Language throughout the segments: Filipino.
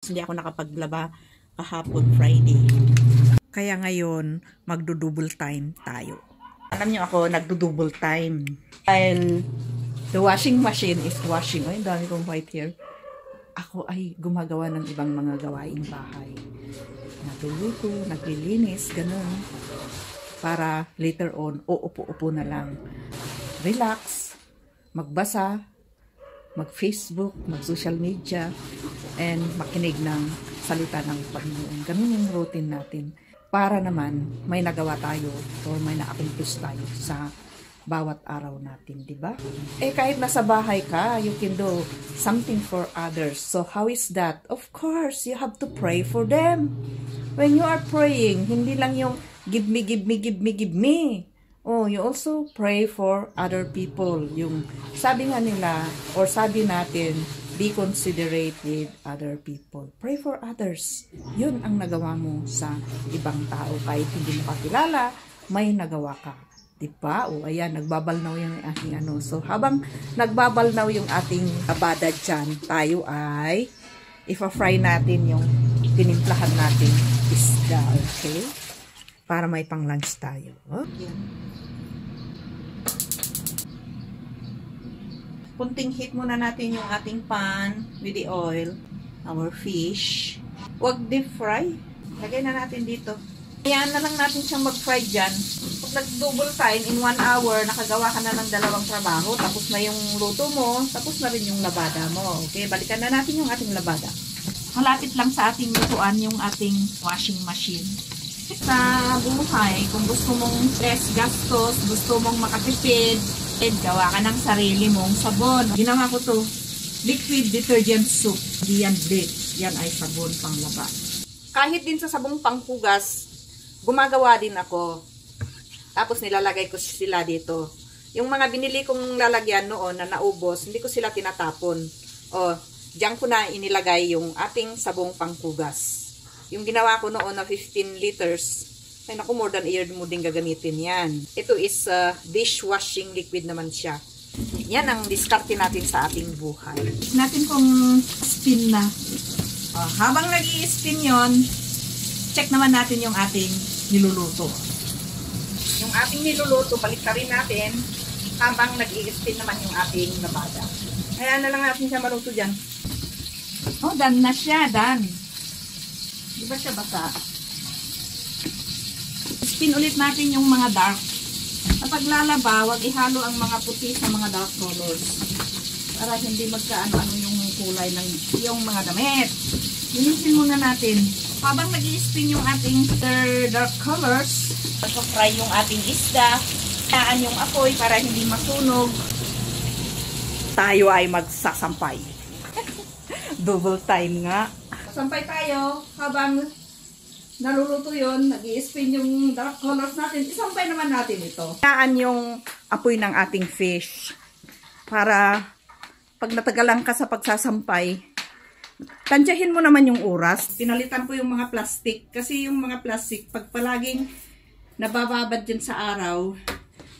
Hindi ako nakapaglaba kahapon Friday. Kaya ngayon, magdo-double time tayo. Alam niyo ako, nagdo-double time. Dahil the washing machine is washing. Ay, dami kong white hair. Ako ay gumagawa ng ibang mga gawaing bahay. Nagluluto, naglilinis, ganun. Para later on, uupo-upo na lang. Relax, magbasa, mag-Facebook, mag-social media, and makinig ng salita ng Panginoon. Ganun yung routine natin. Para naman, may nagawa tayo or may na-accomplish tayo sa bawat araw natin, di ba? Eh, kahit nasa bahay ka, you can do something for others. So, how is that? Of course, you have to pray for them. When you are praying, hindi lang yung give me, give me, give me, give me. Oh, you also pray for other people. Yung sabi nga nila, or sabi natin, be considerate with other people. Pray for others. Yun ang nagawa mo sa ibang tao. Kahit hindi mo kakilala, may nagawa ka. Diba? O ayan, nagbabalnaw yung ating ano. So, habang nagbabalnaw yung ating abada dyan, tayo ay ipa-fry natin yung tinimplahan natin isda. Okay? Para may pang-lunch tayo. Oh? Yan. Kunting heat muna natin yung ating pan with the oil. Our fish. Huwag deep fry. Lagay na natin dito. Ayan na lang natin siyang mag-fry dyan. Pag nag-double time, in 1 hour, nakagawa ka na ng 2 trabaho. Tapos na yung luto mo, tapos na rin yung labada mo. Okay, balikan na natin yung ating labada. Malapit lang sa ating lutuan yung ating washing machine. Sa buhay, kung gusto mong less gastos, gusto mong makatipid, gawa ka ng sarili mong sabon. Ginawa ko to, liquid detergent soap. Hindi yan bleach. Yan ay sabon panglaba. Kahit din sa sabong panghugas, gumagawa din ako. Tapos nilalagay ko sila dito. Yung mga binili kong lalagyan noon na naubos, hindi ko sila tinatapon. O, diyan ko na inilagay yung ating sabong panghugas. Yung ginawa ko noon na 15 liters, ay naku, more than a year mo din gagamitin yan. Ito is dishwashing liquid naman siya. Yan ang diskarte natin sa ating buhay. Natin kung spin na. Habang nag-i-spin yon, check naman natin yung ating niluluto. Yung ating niluluto, balik ka rin natin habang nag-i-spin naman yung ating labada. Kaya na lang natin siya maluto dyan. Oh, done na siya, done. Di ba siya basa? Spin ulit natin yung mga dark. Kapag lalaba, wag ihalo ang mga puti sa mga dark colors. Para hindi magkaano-ano yung kulay ng yung mga damit. Linisin muna natin. Habang nag-i-spin yung ating dark colors, fry yung ating isda, taan yung apoy para hindi masunog. Tayo ay magsasampay. Double time nga. Sampay tayo habang naluluto yun, nag-i-spin yung dark colors natin, isampay naman natin ito. Taan yung apoy ng ating fish para pag natagalan ka sa pagsasampay, tansyahin mo naman yung oras. Pinalitan ko yung mga plastic kasi yung mga plastic, pag palaging nabababad dyan sa araw,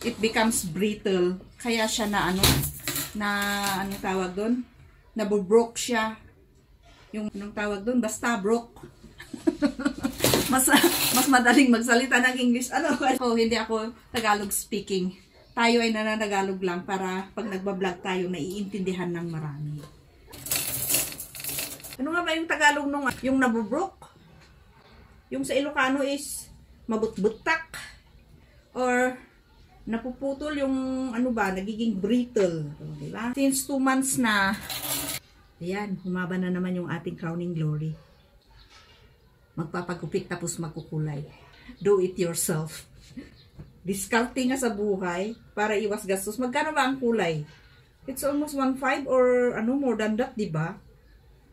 it becomes brittle. Kaya siya na ano tawag doon? Nabubroke siya. Yung anong tawag doon? Basta broke. mas madaling magsalita ng English. Hindi ako Tagalog speaking. Tayo ay nananagalog lang para pag nagbablog tayo, naiintindihan ng marami. Ano nga ba yung Tagalog nung yung nabubrok? Yung sa Ilocano is mabutbutak or napuputol yung nagiging brittle. Diba? Since 2 months na, ayan, humaba na naman yung ating crowning glory. Magpapagupit tapos magkukulay. Do it yourself. Diskarte nga sa buhay para iwas gastos. Magkano ba ang kulay? It's almost 1.5 or more than that, diba?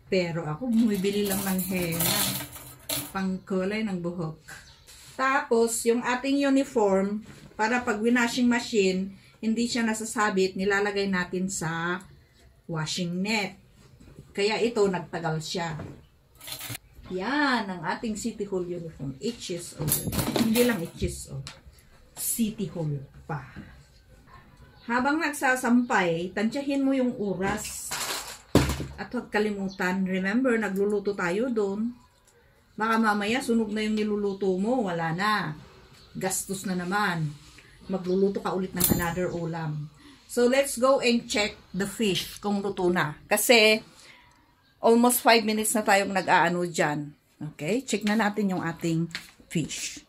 Pero ako, bumibili lang ng henna. Pangkulay ng buhok. Tapos, yung ating uniform, para pag winashing machine, hindi siya nasasabit, nilalagay natin sa washing net. Kaya ito, nagtagal siya. Yan, ang ating City Hall uniform. HSO. Hindi lang HSO. City Hall pa. Habang nagsasampay, tansyahin mo yung oras. At huwag kalimutan, remember, nagluluto tayo doon. Baka mamaya sunog na yung niluluto mo, wala na. Gastos na naman. Magluluto ka ulit ng another ulam. So, let's go and check the fish kung luto na. Kasi, almost 5 minutes na tayong nag-aano dyan. Okay? Check na natin yung ating fish.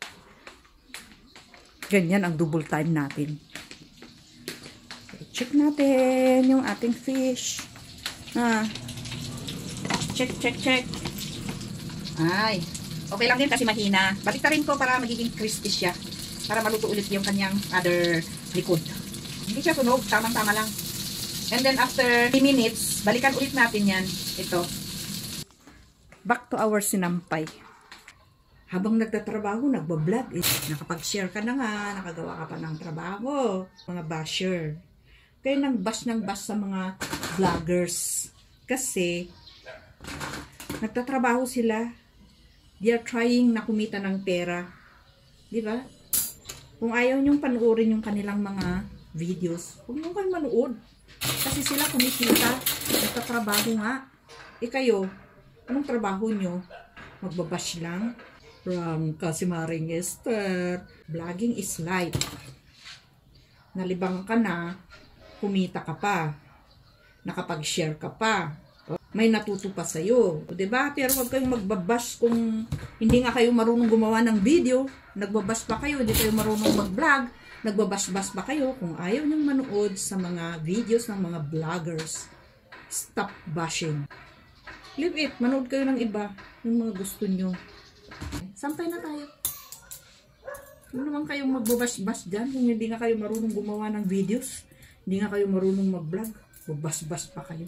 Ganyan ang double time natin. Okay, check natin yung ating fish. Check, check, check. Ay, okay lang din kasi mahina. Baliktarin ko para magiging crispy siya. Para maluto ulit yung kanyang other likod. Hindi siya sunog, tamang-tama lang. And then after 3 minutes, balikan ulit natin yan. Ito. Back to our sinampay. Habang nagtatrabaho, nagbablog. Nakapag-share ka na nga, nakagawa ka pa ng trabaho. Mga basher. Kaya nang bash sa mga vloggers. Kasi, nagtatrabaho sila. They are trying na kumita ng pera. Di ba? Kung ayaw nyong panuorin yung kanilang mga videos, huwag nyo kayo manood. Kasi sila kumikita. Nagtatrabaho nga. Kayo, anong trabaho nyo? Magbabash lang? Kasi Maring Esther. Vlogging is life. Nalibang ka na, kumita ka pa. Nakapag-share ka pa. May natuto pa sa'yo. Diba? Pero huwag kayong magbabash kung hindi nga kayo marunong gumawa ng video. Nagbabash pa kayo, hindi kayo marunong mag-vlog. Nagbabash-bash pa kayo kung ayaw niyong manood sa mga videos ng mga vloggers. Stop bashing. Leave it. Manood kayo ng iba. Yung mga gusto nyo. Sampay na tayo. Ano naman kayong magbabash-bash dyan kung hindi nga kayo marunong gumawa ng videos. Hindi nga kayo marunong mag-vlog. Babash-bash pa kayo.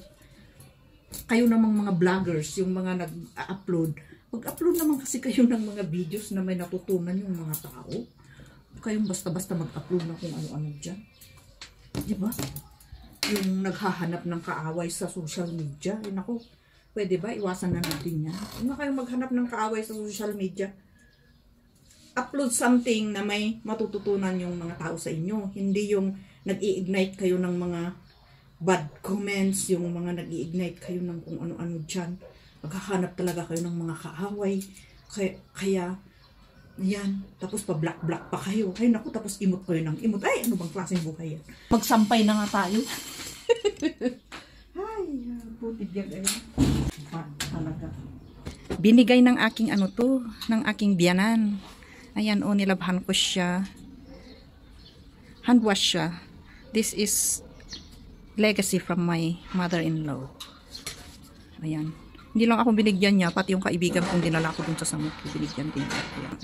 Kayo namang mga vloggers, yung mga nag-upload. Mag-upload naman kasi kayo ng mga videos na may natutunan yung mga tao. Kayong basta-basta mag-upload na kung ano-ano dyan. Diba? Yung naghahanap ng kaaway sa social media. Ako, pwede ba? Iwasan na natin yan. Huwag na kayong maghanap ng kaaway sa social media. Upload something na may matututunan yung mga tao sa inyo. Hindi yung nag-i-ignite kayo ng mga bad comments, yung mga nag-i-ignite kayo ng kung ano-ano dyan. Maghahanap talaga kayo ng mga kaaway. Kaya yan. Tapos pa-black-black pa kayo. Ay naku, tapos imot kayo ng imot. Ay, ano bang klaseng buhay yan? Magsampay na nga tayo. Ay, putid yan. Talaga. Binigay ng aking ng aking biyanan. Ayan, nilabhan ko siya. Hand wash siya. This is legacy from my mother-in-law. Ayan. Hindi lang ako binigyan niya, pati yung kaibigan kong dinala ko dun sa samot, binigyan din.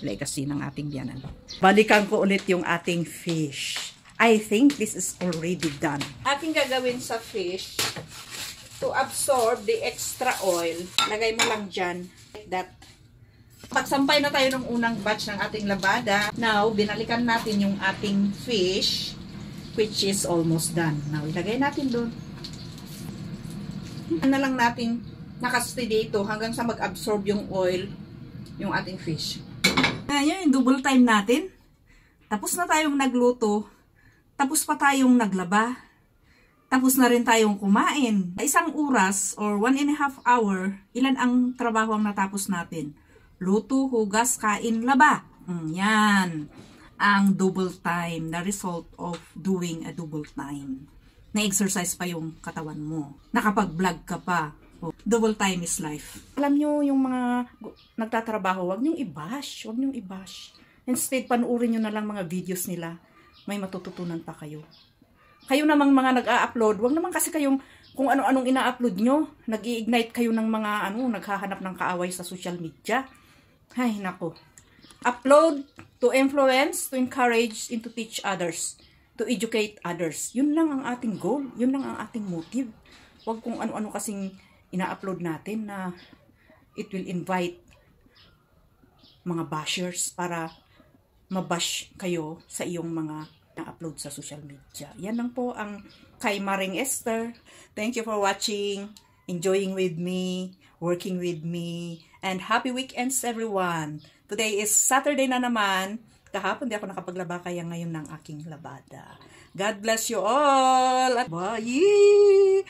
Legacy ng ating biyanan. Balikan ko ulit yung ating fish. I think this is already done. Aking gagawin sa fish, to absorb the extra oil, lagay mo lang dyan, like that. Pagsampay na tayo ng unang batch ng ating labada. Now, binalikan natin yung ating fish, which is almost done. Now, ilagay natin doon. Na lang natin nakastay dito hanggang sa mag-absorb yung oil yung ating fish. Ayan, yung double time natin. Tapos na tayong nagluto. Tapos pa tayong naglaba. Tapos na rin tayong kumain. 1 oras or 1.5 hour, ilan ang trabaho ang natapos natin? Luto, hugas, kain, laba. Yan. Ang double time. The result of doing a double time. Na-exercise pa yung katawan mo. Nakapag-vlog ka pa. Double time is life. Alam nyo, yung mga nagtatrabaho, wag nyong i-bash. Wag nyong i-bash. Instead, panuorin nyo na lang mga videos nila. May matututunan pa kayo. Kayo namang mga nag-a-upload, wag naman kasi kayong kung ano-anong ina-upload nyo. Nag-i-ignite kayo ng mga naghahanap ng kaaway sa social media. Ay, nako. Upload to influence, to encourage, and to teach others. To educate others. Yun lang ang ating goal. Yun lang ang ating motive. Wag kung ano-ano kasing ina-upload natin na it will invite mga bashers para mabash kayo sa iyong mga na-upload sa social media. Yan lang po ang kay Maring Esther. Thank you for watching, enjoying with me, working with me, and happy weekends everyone. Today is Saturday na naman. Kahapon di ako nakapaglaba kaya ngayon ng aking labada. God bless you all. Bye!